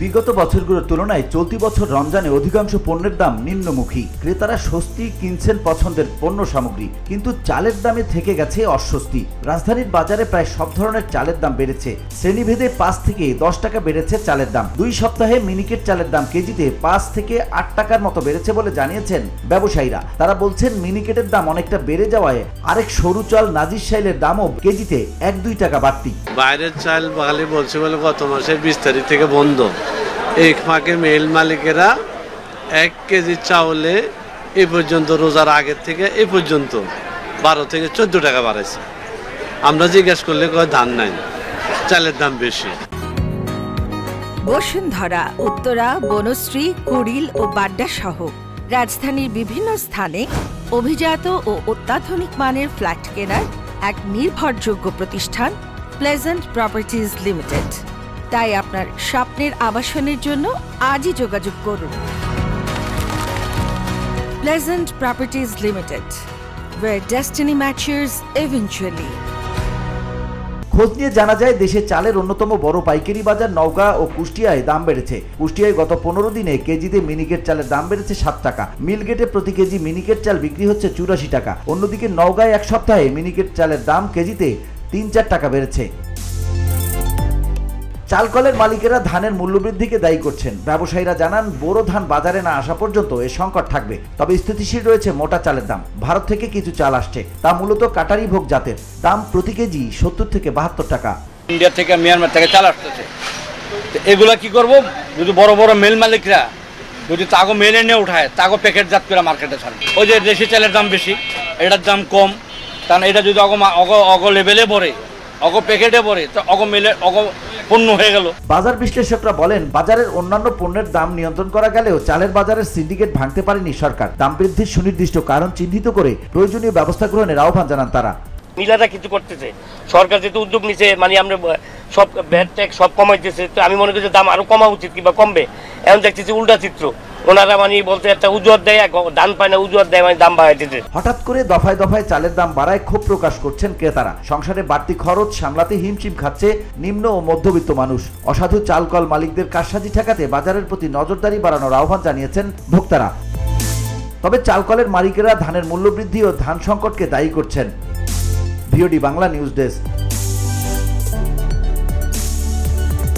বিগত বছরগুলোর তুলনায় চলতি বছর রমজানে অধিকাংশ পণ্যের দাম নিম্নমুখী। ক্রেতারা স্বস্তি কিনছেন পছন্দের পণ্য সামগ্রী, কিন্তু চালের দামে থেকে গেছে অস্বস্তি। রাজধানীর বাজারে প্রায় সব ধরনের চালের দাম বেড়েছে। শ্রেণীভেদে 5 থেকে 10 টাকা বেড়েছে চালের দাম। 2 সপ্তাহে মিনিকেট চালের দাম কেজিতে 5 থেকে 8 টাকার মতো বেড়েছে বলে জানিয়েছেন ব্যবসায়ীরা। তারা বলছেন মিনিকেটের দাম অনেকটা বেড়ে যাওয়ায় আরেক সরু চাল নাজির শাইলের দামও কেজিতে 1-2 টাকা বাড়তি। বাইরের চাল বাঙালি বলছে বলে গত মাসের 20 তারিখ থেকে বন্ধ। এই ফাঁকে মিল মালিকেরা 1 কেজি চাউলে এই পর্যন্ত রোজার আগের থেকে এই পর্যন্ত 12 থেকে 14 টাকা বাড়াইছে। আমরা জিজ্ঞেস করলে কয় ধান নাই, চালের দাম বেশি। বসুন্ধরা, উত্তরা, বনশ্রী, কুড়িল ও বাড্ডা সহ রাজধানীর বিভিন্ন স্থানে অভিজাত ও অত্যাধুনিক মানের ফ্ল্যাট কেনার এক নির্ভরযোগ্য প্রতিষ্ঠান প্লেজেন্ট প্রপার্টিজ লিমিটেড। তাই আপনার স্বপ্নের আবাসনের জন্য আজই যোগাযোগ করুন। Pleasant properties limited, where destiny matches eventually। খোঁজ নিয়ে জানা যায়, দেশে চালের অন্যতম বড় পাইকারি বাজার নওগাঁ ও কুষ্টিয়ায় দাম বেড়েছে। কুষ্টিয়ায় গত 15 দিনে কেজিতে মিনিকেট চালের দাম বেড়েছে 7 টাকা। মিলগেটে প্রতি কেজি মিনিকেট চাল বিক্রি হচ্ছে 84 টাকা। অন্যদিকে নওগাঁয় এক সপ্তাহে মিনিকেট চালের দাম কেজিতে 3-4 টাকা বেড়েছে। চালকলের মালিকেরা ধানের মূল্যবৃদ্ধিকে দায়ী করছেন। ব্যবসায়ীরা জানান, বোরো ধান বাজারে না আসা পর্যন্ত এ সংকট থাকবে। তবে স্থিতিশীল রয়েছে মোটা চালের দাম। ভারত থেকে কিছু চাল আসছে, তা মূলত কাটারি ভোগ জাতের। দাম প্রতি কেজি 70 থেকে 72 টাকা। ইন্ডিয়া থেকে, মিয়ানমার থেকে চাল আসতেছে। এগুলা কি করব? যদি বড় বড় মেল মালিকরা যদি তাগো মেলে নিয়ে উঠায়, তাগো প্যাকেটজাত করে মার্কেটে ছাড়বে। ওই যে দেশি চালের দাম বেশি, এটার দাম কম, কারণ এটা যদি অগ লেভেলে পড়ে, অগ প্যাকেটে পড়ে, তো অগ মেলে অগ পণ্য হয়ে গেল। বাজার বিশ্লেষকরা বলেন, বাজারের অন্যান্য পণ্যের দাম নিয়ন্ত্রণ করা গেলেও চালের বাজারের সিন্ডিকেট ভাঙতে পারেনি সরকার। দাম বৃদ্ধির সুনির্দিষ্ট কারণ চিহ্নিত করে প্রয়োজনীয় ব্যবস্থা গ্রহণের আহ্বান জানান তারা। মিলারা কিছু করতেছে, সরকার যেহেতু উদ্যোগ নিছে, মানে আমরা সব ভ্যাট ট্যাক্স সব কমাইতেছে, তো আমি মনে করি দাম আরো কমা উচিত কিংবা কমবে। এখন দেখতেছি উল্টা চিত্র, ওনারা মানে বলতে একটা উজুয়াত দেয়, ধান পায় না, উজুয়াত দেয়, মানে দাম বাড়াই দিতে। হঠাৎ করে দফায় দফায় চালের দাম বাড়ায় ক্ষোভ প্রকাশ করছেন ক্রেতারা। সংসারে বাড়তি খরচ সামলাতে হিমশিম খাচ্ছে নিম্ন ও মধ্যবিত্ত মানুষ। অসাধু চালকল মালিকদের কারসাজি ঠেকাতে বাজারের প্রতি নজরদারি বাড়ানোর আহ্বান জানিয়েছেন ভোক্তারা। তবে চালকলের মালিকেরা ধানের মূল্যবৃদ্ধি ও ধান সংকটকে দায়ী করছেন। VOD Bangla news desk.